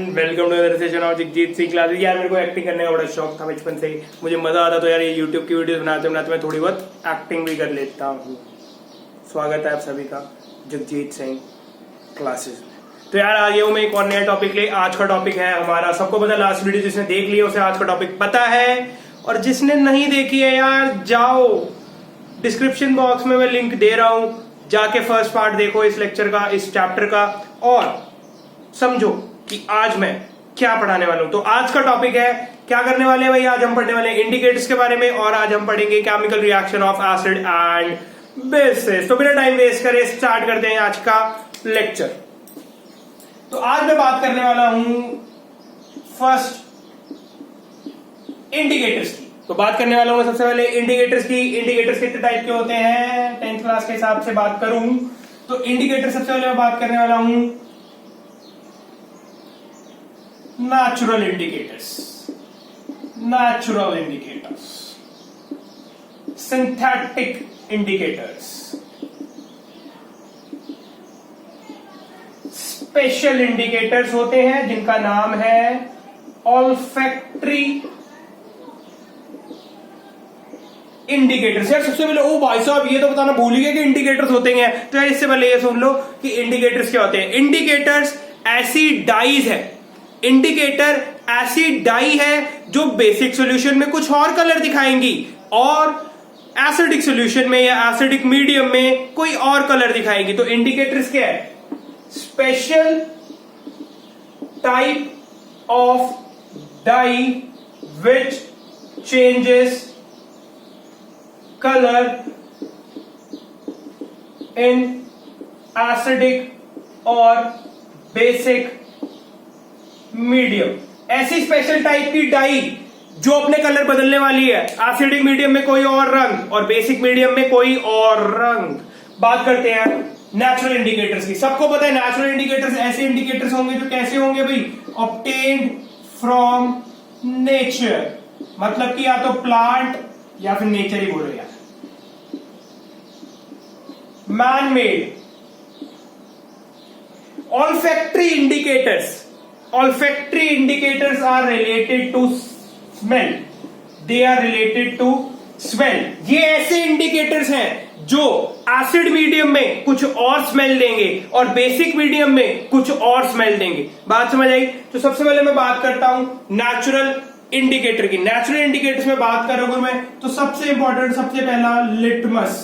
Welcome to other session of Jagjit Singh classes. यार मेरे को एक्टिंग करने का बड़ा शौक था बचपन से ही, मुझे मजा आता तो यार ये यूट्यूब की वीडियोस बनाते बनाते मैं थोड़ी बहुत एक्टिंग भी कर लेता हूँ। स्वागत है आप सभी का जगजीत सिंह क्लासेस में। तो यार आज ये मैं एक और नया टॉपिक ले। आज का टॉपिक है हमारा, सबको पता, लास्ट वीडियो जिसने देख लिया उसे आज का टॉपिक पता है, और जिसने नहीं देखी है यार जाओ डिस्क्रिप्शन बॉक्स में मैं लिंक दे रहा हूं, जाके फर्स्ट पार्ट देखो इस लेक्चर का, इस चैप्टर का, और समझो कि आज मैं क्या पढ़ाने वाला हूं। तो आज का टॉपिक है, क्या करने वाले हैं भाई, आज हम पढ़ने वाले हैं इंडिकेटर्स के बारे में, और आज हम पढ़ेंगे chemical reaction of acid and bases. तो बिना टाइम वेस्ट करे स्टार्ट करते हैं आज का लेक्चर। तो आज मैं बात करने वाला हूं फर्स्ट इंडिकेटर्स की। तो बात करने वाला हूं सबसे पहले इंडिकेटर्स की। इंडिकेटर्स कितने टाइप के होते हैं 10th क्लास के हिसाब से बात करूं तो इंडिकेटर सबसे पहले मैं बात करने वाला हूं natural indicators, synthetic indicators, special indicators होते हैं जिनका नाम है ऑल्फैक्टरी इंडिकेटर्स। यार सबसे पहले ओ भाई साहब ये तो बताना भूल ही गए कि इंडिकेटर्स होते हैं। तो यार इससे पहले ये सुन लो कि इंडिकेटर्स क्या होते हैं। इंडिकेटर्स ऐसी डाइज है, इंडिकेटर एसिड डाई है जो बेसिक सॉल्यूशन में कुछ और कलर दिखाएंगी और एसिडिक सॉल्यूशन में या एसिडिक मीडियम में कोई और कलर दिखाएंगी। तो इंडिकेटर्स क्या है, special type of dye which changes colour in acidic और बेसिक मीडियम। ऐसी स्पेशल टाइप की डाई जो अपने कलर बदलने वाली है, एसिडिक मीडियम में कोई और रंग और बेसिक मीडियम में कोई और रंग। बात करते हैं नेचुरल इंडिकेटर्स की। सबको पता है नेचुरल इंडिकेटर्स ऐसे इंडिकेटर्स होंगे जो कैसे होंगे भाई, ऑब्टेन्ड फ्रॉम नेचर, मतलब कि या तो प्लांट या फिर नेचर ही बोलो यार। Man made olfactory indicators are related to smell. They are related to smell. ये ऐसे इंडिकेटर्स हैं जो एसिड मीडियम में कुछ और स्मेल देंगे और बेसिक मीडियम में कुछ और स्मेल देंगे। बात समझ आई? तो सबसे पहले मैं बात करता हूं नेचुरल इंडिकेटर की। नेचुरल इंडिकेटर्स में बात करूंगा मैं तो सबसे इंपॉर्टेंट, सबसे पहला लिटमस।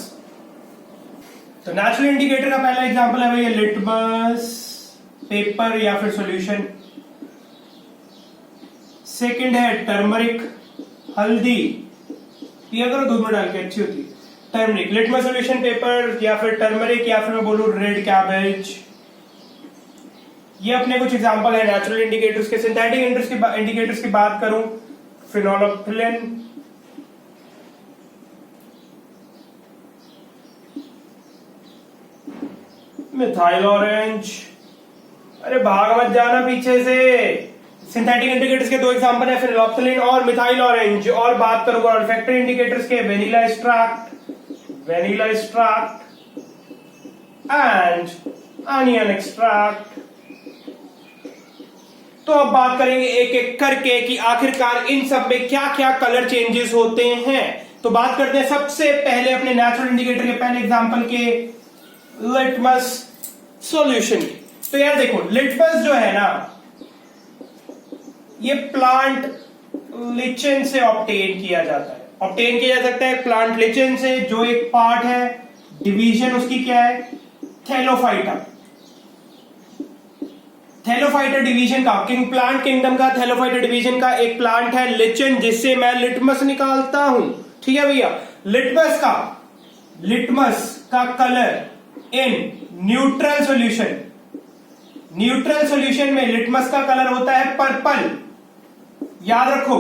तो नेचुरल इंडिकेटर का पहला एग्जांपल है भाई लिटमस पेपर या फिर सॉल्यूशन। सेकंड है टर्मरिक, हल्दी पिया करो दूध में डाल के, अच्छी होती है टर्मरिक। लिटमस सॉल्यूशन पेपर या फिर टर्मरिक या फिर मैं बोलूं रेड कैबेज। ये अपने कुछ एग्जांपल है नेचुरल इंडिकेटर्स के। सिंथेटिक इंडिकेटर्स की बात करूं, फिनोल्फ्थालीन, मिथाइल ऑरेंज, अरे भाग मत जाना पीछे से। सिंथेटिक इंडिकेटर्स के दो एग्जांपल है, फिनोल्फ्थालीन और मिथाइल ऑरेंज। और बात करूंगा ऑल्फैक्टरी इंडिकेटर्स के, vanilla extract and onion extract. तो अब बात करेंगे एक एक करके कि आखिरकार इन सब में क्या क्या कलर चेंजेस होते हैं। तो बात करते हैं सबसे पहले अपने नेचुरल इंडिकेटर के पहले एग्जांपल के, लिटमस सॉल्यूशन की। तो यार देखो लिटमस जो है ना, ये प्लांट लिचेन से ऑब्टेन किया जाता है। ऑब्टेन किया जा सकता है प्लांट लिचेन से, जो एक पार्ट है, डिवीजन उसकी क्या है, थैलोफाइटा। थैलोफाइटा डिवीजन का, प्लांट किंगडम का थैलोफाइटा डिवीजन का एक प्लांट है लिचेन, जिससे मैं लिटमस निकालता हूं। ठीक है भैया, लिटमस का कलर इन न्यूट्रल सॉल्यूशन में लिटमस का कलर होता है पर्पल। याद रखो,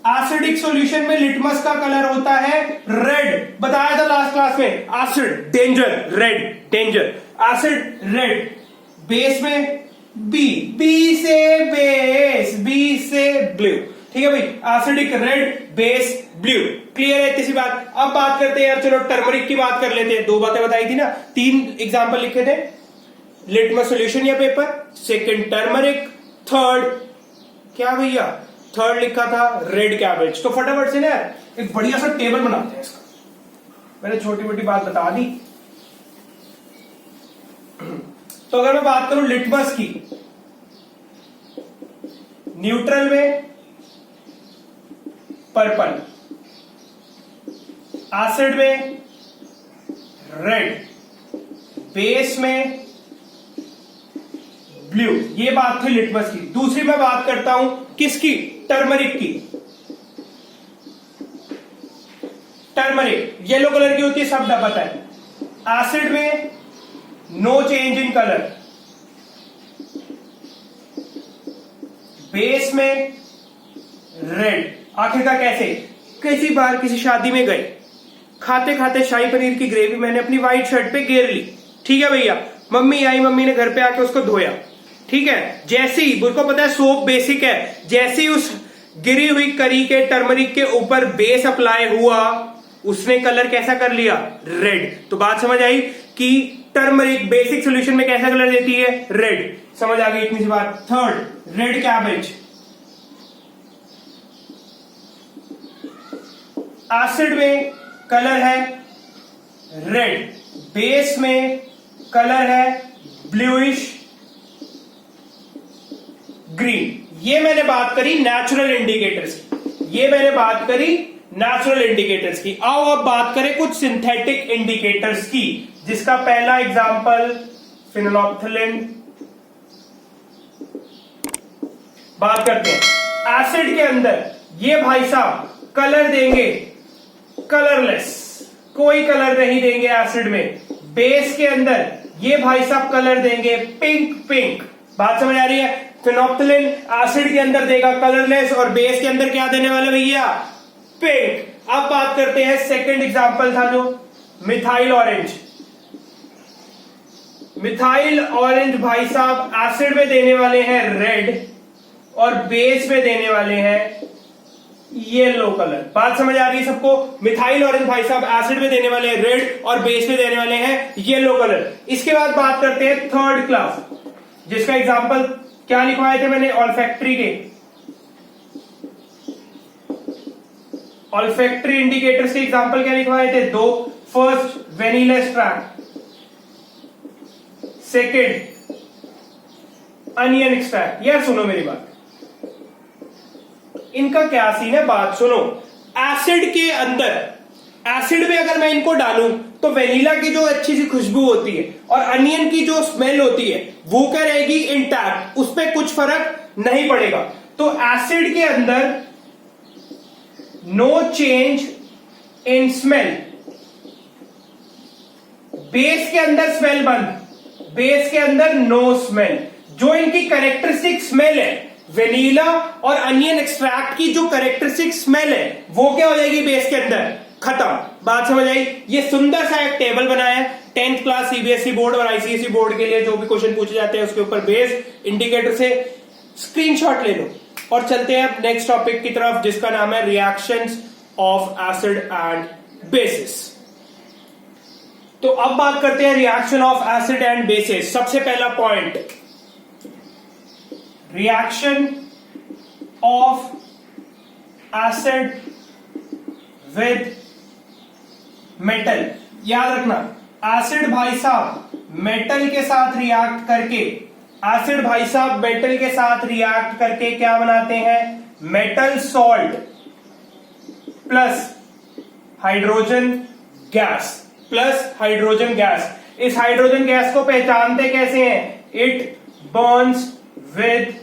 एसिडिक सॉल्यूशन में लिटमस का कलर होता है रेड। बताया था लास्ट क्लास में, acid danger, red danger, acid red. Base में बी से ब्लू। ठीक है भाई, acidic red, base blue. Clear है इतनी सी बात। अब बात करते हैं यार, चलो टर्मरिक की बात कर लेते हैं। दो बातें बताई थी ना, 3 एग्जांपल लिखे थे, लिटमस सॉल्यूशन या पेपर, सेकंड टर्मरिक, थर्ड, क्या भैया थर्ड लिखा था रेड कैबेज। तो फटाफट से ना एक बढ़िया सा टेबल बनाते हैं इसका, मैंने छोटी मोटी बात बता दी। तो अगर मैं बात करूं लिटमस की, न्यूट्रल में पर्पल, एसिड में रेड, बेस में ब्लू। ये बात थी लिटमस की। दूसरी मैं बात करता हूं किसकी, टर्मरिक की। टर्मरिक येलो कलर की होती है, सब पता है। एसिड में no change in colour, base में रेड। आखिरकार कैसे, किसी बार किसी शादी में गए, खाते खाते शाही पनीर की ग्रेवी मैंने अपनी व्हाइट शर्ट पे घेर ली, ठीक है भैया। मम्मी आई, मम्मी ने घर पे आके उसको धोया, ठीक है। जैसे ही उसको पता है सोप बेसिक है, जैसे ही उस गिरी हुई करी के टर्मरिक के ऊपर बेस अप्लाई हुआ, उसने कलर कैसा कर लिया, रेड। तो बात समझ आई कि टर्मरिक बेसिक सॉल्यूशन में कैसा कलर देती है, रेड। समझ आ गई इतनी सी बात। Third, red cabbage. एसिड में कलर है रेड, बेस में कलर है ब्लूइश ग्रीन। ये मैंने बात करी नेचुरल इंडिकेटर्स की, ये मैंने बात करी नेचुरल इंडिकेटर्स की। आओ अब बात करें कुछ सिंथेटिक इंडिकेटर्स की, जिसका पहला एग्जांपल फिनोल्फथलीन। बात करते हैं एसिड के अंदर, ये भाई साहब कलर देंगे कलरलेस, कोई कलर नहीं देंगे एसिड में। बेस के अंदर ये भाई साहब कलर देंगे पिंक पिंक। बात समझ आ रही है। फिनोल्फथलीन एसिड के अंदर देगा कलरलेस और बेस के अंदर क्या देने वाले भैया, पिंक। अब बात करते हैं सेकंड एग्जांपल था जो मिथाइल ऑरेंज। मिथाइल ऑरेंज भाई साहब एसिड में देने वाले हैं रेड और बेस में देने वाले हैं येलो कलर। बात समझ आ रही है सबको। मिथाइल ऑरेंज भाई साहब एसिड में देने वाले हैं रेड और बेस में देने वाले हैं येलो कलर। इसके बाद बात करते हैं थर्ड क्लास, जिसका एग्जांपल क्या लिखवाए थे मैंने, ऑल्फैक्टरी के। ऑल्फैक्टरी इंडिकेटर्स के एग्जांपल क्या लिखवाए थे, दो। First vanilla extract, second onion extract. यार सुनो मेरी बात, इनका क्या सीन है, बात सुनो। एसिड के अंदर, एसिड में अगर मैं इनको डालूं तो वेनिला की जो अच्छी सी खुशबू होती है और अनियन की जो स्मेल होती है वो क्या रहेगी, इंटैक्ट, उस पर कुछ फर्क नहीं पड़ेगा। तो एसिड के अंदर no change in smell, base के अंदर स्मेल बंद, बेस के अंदर नो स्मेल। जो इनकी कैरेक्टरिस्टिक स्मेल है, वेनिला और अनियन एक्सट्रैक्ट की जो कैरेक्टरिस्टिक स्मेल है वो क्या हो जाएगी बेस के अंदर, खत्म। बात समझ आई। ये सुंदर सा एक टेबल बनाया है 10th क्लास सीबीएसई बोर्ड और आईसीएसई बोर्ड के लिए, जो भी क्वेश्चन पूछे जाते हैं उसके ऊपर बेस इंडिकेटर से स्क्रीनशॉट ले लो। और चलते हैं अब नेक्स्ट टॉपिक की तरफ, जिसका नाम है reactions of acid and bases. तो अब बात करते हैं reaction of acid and bases. सबसे पहला point, reaction of acid with metal. याद रखना, एसिड भाई साहब मेटल के साथ रिएक्ट करके, एसिड भाई साहब मेटल के साथ रिएक्ट करके क्या बनाते हैं, metal salt plus hydrogen gas, plus hydrogen gas. इस हाइड्रोजन गैस को पहचानते कैसे हैं, it burns with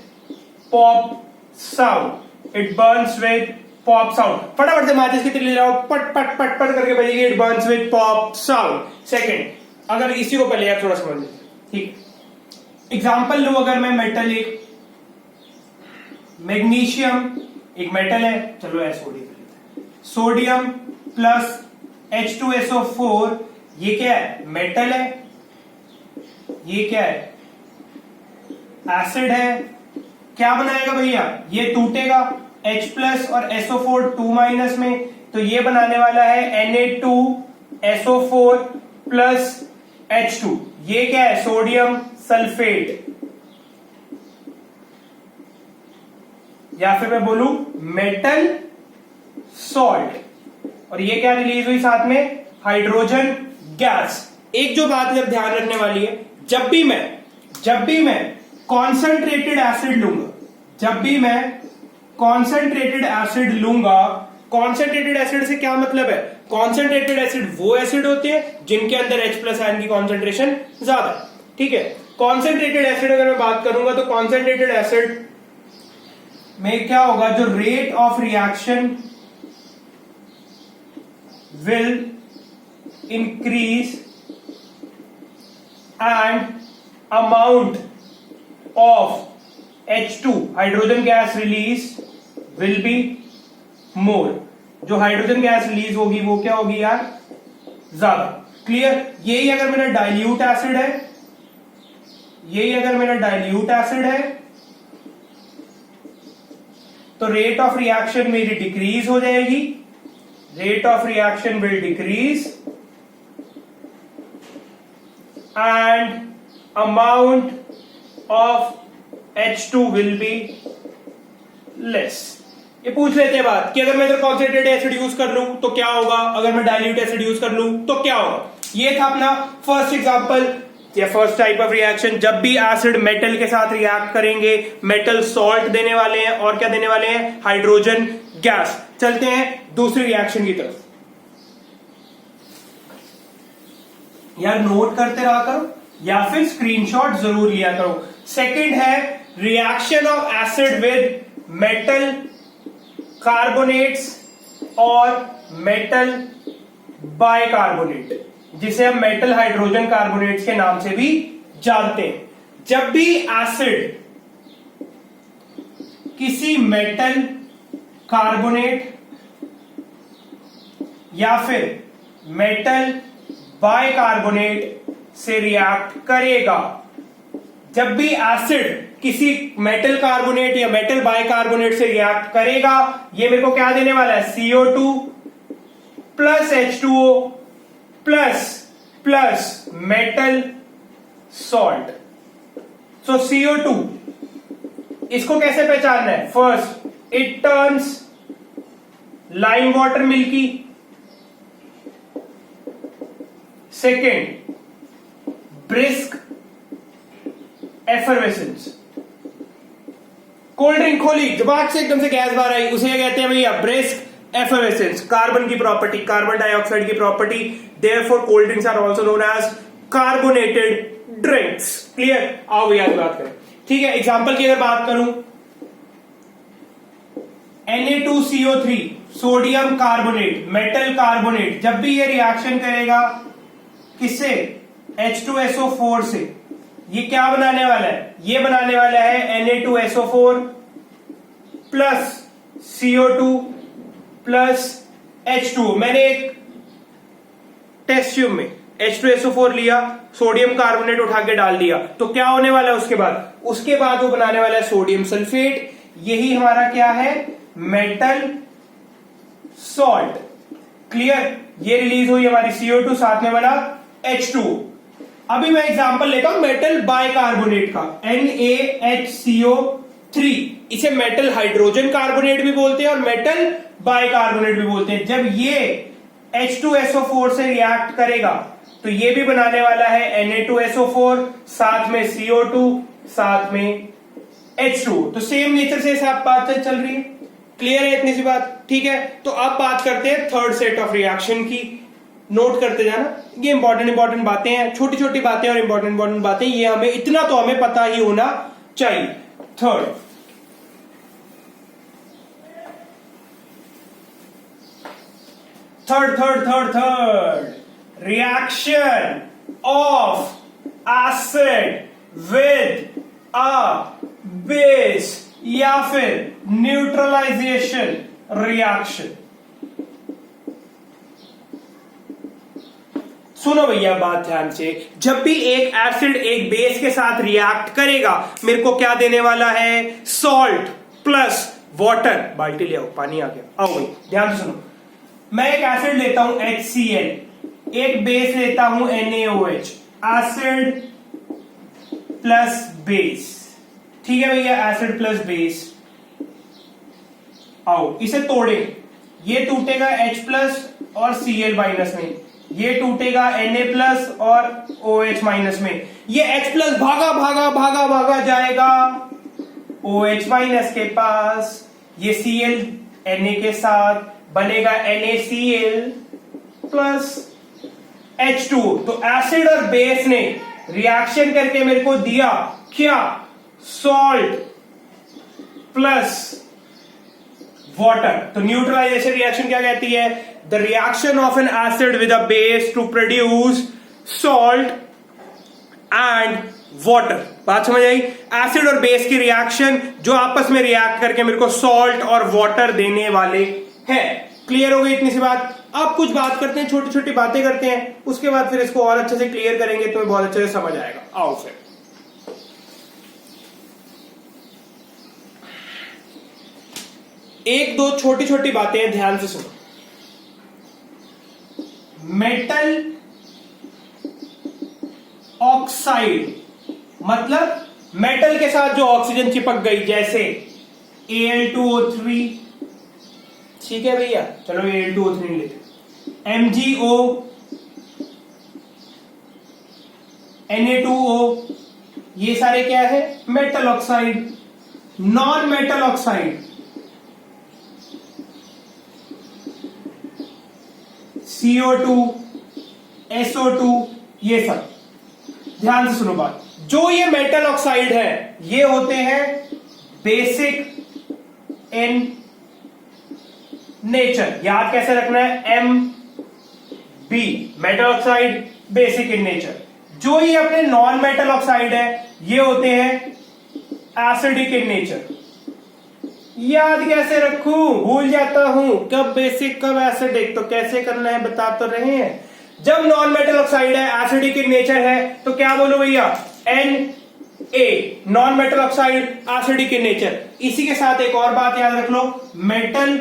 pop sound, it burns with pop sound. फटाफट से माचिस की तिल्ली लगाओ, पट पट पट पट करके बजेगी, it burns with pop sound. Second, अगर इसी को पहले यार थोड़ा समझ लीजिए, ठीक। एग्जांपल लो, अगर मैं मेटल, एक मैग्नीशियम, एक मेटल है, चलो सोडियम, सोडियम प्लस H2SO4, ये क्या है, मेटल है। ये क्या है, एसिड है। क्या बनाएगा भैया, ये टूटेगा, H प्लस और SO4 2 माइनस में, तो ये बनाने वाला है Na2SO4 प्लस H2। ये क्या है, सोडियम सल्फेट। या फिर मैं बोलूं मेटल सॉल्ट, और ये क्या रिलीज हुई साथ में, हाइड्रोजन गैस। एक जो बात इधर ध्यान रखने वाली है, जब भी मैं कॉन्सेंट्रेटेड एसिड लूंगा, जब भी मैं कॉन्सेंट्रेटेड एसिड लूंगा, कॉन्सेंट्रेटेड एसिड से क्या मतलब है, कॉन्सेंट्रेटेड एसिड वो एसिड होते हैं जिनके अंदर H प्लस आयन की कॉन्सेंट्रेशन ज्यादा है, ठीक है। कॉन्सेंट्रेटेड एसिड अगर मैं बात करूंगा तो कॉन्सेंट्रेटेड एसिड में क्या होगा, जो rate of reaction will increase and amount of H2 hydrogen gas release will be more। जो हाइड्रोजन गैस रिलीज होगी वो क्या होगी यार, ज्यादा। क्लियर। यही अगर मेरा डाइल्यूट एसिड है, यही अगर मेरा डाइल्यूट एसिड है तो रेट ऑफ रिएक्शन मेरी डिक्रीज हो जाएगी, rate of reaction will decrease and amount of H2 will be less। ये पूछ लेते हैं बात कि अगर मैं इधर कॉन्सेंट्रेटेड एसिड यूज कर लूं तो क्या होगा, अगर मैं डाइल्यूट एसिड यूज कर लूं तो क्या होगा। ये था अपना फर्स्ट एग्जांपल या फर्स्ट टाइप ऑफ रिएक्शन। जब भी एसिड मेटल के साथ रिएक्ट करेंगे, मेटल सॉल्ट देने वाले हैं और क्या देने वाले हैं, हाइड्रोजन गैस। चलते हैं दूसरी रिएक्शन की तरफ। यार नोट करते रहा करो या फिर स्क्रीनशॉट जरूर लिया करो। सेकंड है reaction of acid with metal carbonates और मेटल बाइकार्बोनेट, जिसे हम मेटल हाइड्रोजन कार्बोनेट्स के नाम से भी जानते हैं। जब भी एसिड किसी मेटल कार्बोनेट या फिर मेटल बाइकार्बोनेट से रिएक्ट करेगा, जब भी एसिड किसी मेटल कार्बोनेट या मेटल बाइकार्बोनेट से रिएक्ट करेगा, ये मेरे को क्या देने वाला है, CO2 plus H2O plus metal salt. So CO2 इसको कैसे पहचानना है, first it turns lime water milky, second brisk effervescence. Cold drink खोली, दिमाग से एकदम से गैस बाहर आई, उसे कहते हैं भैया ब्रिस्क एफरवेसेंस। कार्बन की प्रॉपर्टी, कार्बन डाइऑक्साइड की property, therefore cold drinks are also known as carbonated drinks. Clear. आओ भैया बात करें, ठीक है। एग्जांपल की अगर बात करूं, Na2CO3 sodium carbonate, metal carbonate, जब भी ये रिएक्शन करेगा किससे, H2SO4 से, ये क्या बनाने वाला है, ये बनाने वाला है Na2SO4 plus CO2 plus H2O। मैंने एक टेस्ट ट्यूब में H2SO4 लिया, सोडियम कार्बोनेट उठा के डाल दिया, तो क्या होने वाला है उसके बाद वो बनाने वाला है सोडियम सल्फेट। यही हमारा क्या है, मेटल सॉल्ट। क्लियर। ये रिलीज हुई हमारी CO2, साथ में बना H2O। अभी मैं एग्जांपल लेता हूं मेटल बाइकार्बोनेट का, NaHCO3। इसे मेटल हाइड्रोजन कार्बोनेट भी बोलते हैं और मेटल बाइकार्बोनेट भी बोलते हैं। जब ये H2SO4 से रिएक्ट करेगा तो ये भी बनाने वाला है Na2SO4, साथ में CO2, साथ में H2O। तो सेम नेचर से बात चल रही है। क्लियर है इतनी सी बात, ठीक है। तो अब बात करते हैं थर्ड सेट ऑफ रिएक्शन की। नोट करते जाना, ये इंपॉर्टेंट बातें हैं, छोटी छोटी बातें और इंपॉर्टेंट बातें, ये हमें इतना तो हमें पता ही होना चाहिए। Third reaction of acid with a base या फिर न्यूट्रलाइजेशन रिएक्शन। सुनो भैया बात ध्यान से, जब भी एक एसिड एक बेस के साथ रिएक्ट करेगा, मेरे को क्या देने वाला है, सॉल्ट प्लस वाटर। बाल्टी ले आओ, पानी आ गया। आओ भाई ध्यान से सुनो, मैं एक एसिड लेता हूं HCl, एक बेस लेता हूं NaOH, एसिड प्लस बेस। ठीक है भैया, एसिड प्लस बेस। आओ इसे तोड़े, ये टूटेगा H प्लस और Cl माइनस में, ये टूटेगा Na प्लस और OH माइनस में, ये H प्लस भागा भागा भागा भागा जाएगा OH माइनस के पास, ये Cl Na के साथ बनेगा NaCl प्लस H2। तो एसिड और बेस ने रिएक्शन करके मेरे को दिया क्या, सॉल्ट प्लस वाटर। तो न्यूट्रलाइजेशन रिएक्शन क्या कहती है, the reaction of an acid with a base to produce salt and water. बात समझ आई, एसिड और बेस की रिएक्शन जो आपस में रिएक्ट करके मेरे को सॉल्ट और वाटर देने वाले हैं। क्लियर हो गई इतनी सी बात। अब कुछ बात करते हैं, छोटी छोटी बातें करते हैं, उसके बाद फिर इसको और अच्छे से क्लियर करेंगे, तुम्हें बहुत अच्छे से समझ आएगा। आओ फिर एक दो छोटी छोटी बातें हैं, ध्यान से सुनो। मेटल ऑक्साइड मतलब मेटल के साथ जो ऑक्सीजन चिपक गई, जैसे Al2O3, ठीक है भैया, चलो Al2O3 लेते, MgO, Na2O, ये सारे क्या है, metal oxide. Non metal oxide CO2, SO2, ये सब। ध्यान से सुनो बात, जो ये मेटल ऑक्साइड है ये होते हैं बेसिक इन नेचर। याद कैसे रखना है, MB, metal oxide basic in nature. जो ये अपने नॉन मेटल ऑक्साइड है ये होते हैं एसिडिक इन नेचर। याद कैसे रखूं, भूल जाता हूं, कब बेसिक कब एसिडिक, तो कैसे करना है बता तो रहे हैं। जब नॉन मेटल ऑक्साइड है, एसिडिक इन नेचर है, तो क्या बोलो भैया, Na, non metal oxide acidic in nature. इसी के साथ एक और बात याद रख लो, मेटल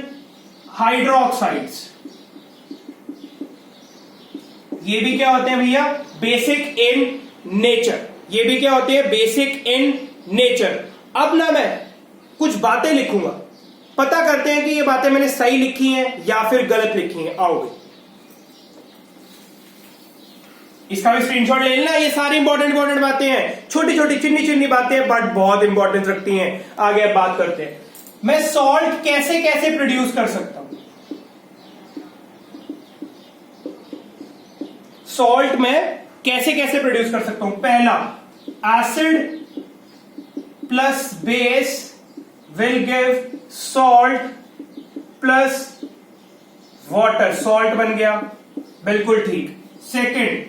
हाइड्रोक्साइड्स, ये भी क्या होते हैं भैया, बेसिक इन नेचर। ये भी क्या होते हैं, बेसिक इन नेचर। अब ना मैं कुछ बातें लिखूंगा, पता करते हैं कि ये बातें मैंने सही लिखी हैं या फिर गलत लिखी हैं। आओगे इसका भी स्क्रीनशॉट ले लेना। ये सारी इंपॉर्टेंट बातें हैं, छोटी छोटी चिन्नी चिन्नी बातें, बट बहुत इंपॉर्टेंस रखती हैं। आगे अब बात करते हैं, मैं सॉल्ट कैसे कैसे प्रोड्यूस कर सकता हूं। सॉल्ट में कैसे कैसे प्रोड्यूस कर सकता हूं। पहला, acid plus base will give salt plus water, salt बन गया, बिल्कुल ठीक। Second,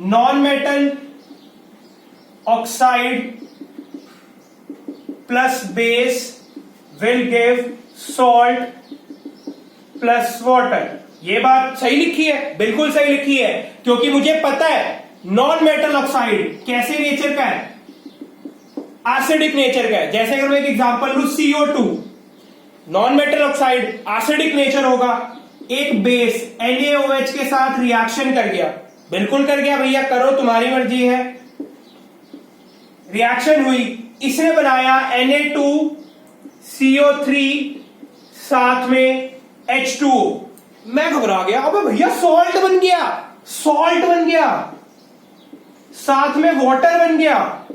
non metal oxide plus base will give salt plus water. ये बात सही लिखी है, बिल्कुल सही लिखी है, क्योंकि मुझे पता है नॉन मेटल ऑक्साइड कैसे नेचर का है, एसिडिक नेचर का है। जैसे अगर मैं एक एग्जांपल लूं, CO2 non metal oxide, acidic nature होगा। एक बेस NaOH के साथ रिएक्शन कर गया, बिल्कुल कर गया भैया, करो तुम्हारी मर्जी है। रिएक्शन हुई, इसने बनाया Na2CO3 साथ में H2O। मैं घबरा गया, अबे भैया सॉल्ट बन गया, सॉल्ट बन गया, साथ में वाटर बन गया।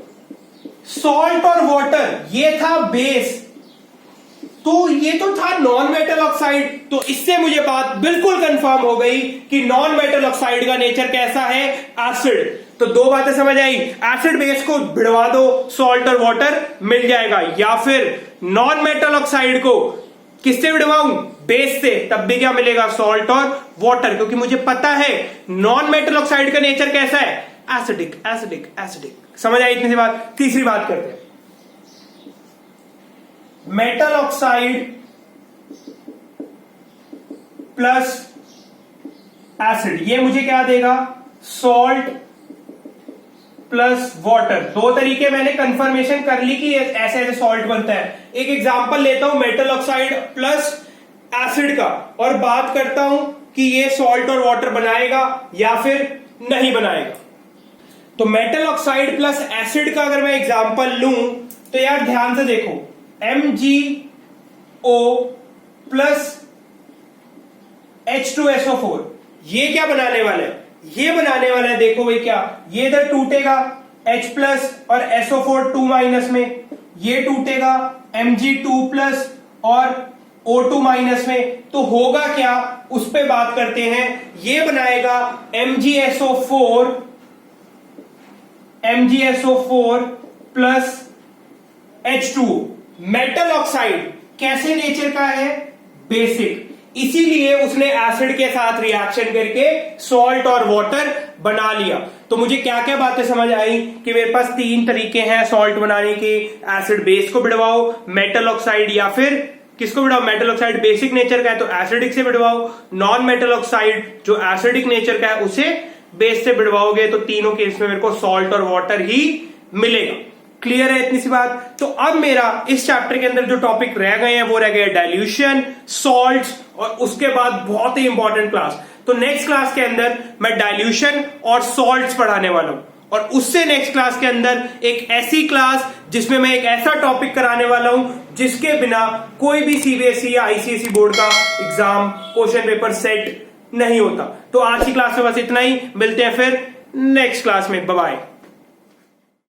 सॉल्ट और वाटर ये था बेस, तो ये तो था नॉन मेटल ऑक्साइड। तो इससे मुझे बात बिल्कुल कंफर्म हो गई कि नॉन मेटल ऑक्साइड का नेचर कैसा है, एसिड। तो दो बातें समझ आई, एसिड बेस को भिड़वा दो, सॉल्ट और वाटर मिल जाएगा। या फिर नॉन मेटल ऑक्साइड को किससे भिड़वाऊं, बेस से, तब भी क्या मिलेगा, सॉल्ट और वाटर। क्योंकि मुझे पता है नॉन मेटल ऑक्साइड का नेचर कैसा है, एसिडिक एसिडिक एसिडिक। समझ आई इतनी सी बात। तीसरी बात करते हैं, मेटल ऑक्साइड प्लस एसिड, ये मुझे क्या देगा, सॉल्ट प्लस वाटर। दो तरीके मैंने कंफर्मेशन कर ली कि ऐसे ऐसे सॉल्ट बनता है। एक एग्जांपल लेता हूं मेटल ऑक्साइड प्लस एसिड का, और बात करता हूं कि ये सॉल्ट और वाटर बनाएगा या फिर नहीं बनाएगा। तो मेटल ऑक्साइड प्लस एसिड का अगर मैं एग्जांपल लूं, तो यार ध्यान से देखो, MgO प्लस H2SO4, ये क्या बनाने वाला है? ये बनाने वाला है, देखो भाई क्या, ये इधर टूटेगा H प्लस और SO4 2 माइनस में, ये टूटेगा Mg2 प्लस और O2 माइनस में, तो होगा क्या उस पे बात करते हैं। ये बनाएगा MgSO4 plus H2O। Metal oxide कैसे नेचर का है? बेसिक, इसीलिए उसने एसिड के साथ रिएक्शन करके सॉल्ट और वाटर बना लिया। तो मुझे क्या क्या बातें समझ आई कि मेरे पास 3 तरीके हैं सॉल्ट बनाने के। एसिड बेस को बिड़वाओ, मेटल ऑक्साइड या फिर किसको बिड़वाओ? मेटल ऑक्साइड बेसिक नेचर का है तो एसिडिक से बिड़वाओ, नॉन मेटल ऑक्साइड जो एसिडिक नेचर का है उसे बेस से बिड़वाओगे, तो तीनों केस में मेरे को सॉल्ट और वाटर ही मिलेगा। क्लियर है इतनी सी बात? तो अब मेरा इस चैप्टर के अंदर जो टॉपिक रह गए हैं वो रह गए डाइल्यूशन, सॉल्ट्स और उसके बाद बहुत ही इंपॉर्टेंट क्लास। तो नेक्स्ट क्लास के अंदर मैं डाइल्यूशन और सॉल्ट्स पढ़ाने वाला हूं, और उससे नेक्स्ट क्लास के अंदर एक ऐसी क्लास जिसमें मैं एक ऐसा टॉपिक कराने वाला हूं जिसके बिना कोई भी सीबीएसई या आईसीएसई बोर्ड का एग्जाम क्वेश्चन पेपर सेट नहीं होता। तो आज की क्लास में बस इतना ही, मिलते हैं फिर नेक्स्ट क्लास में, बाय बाय।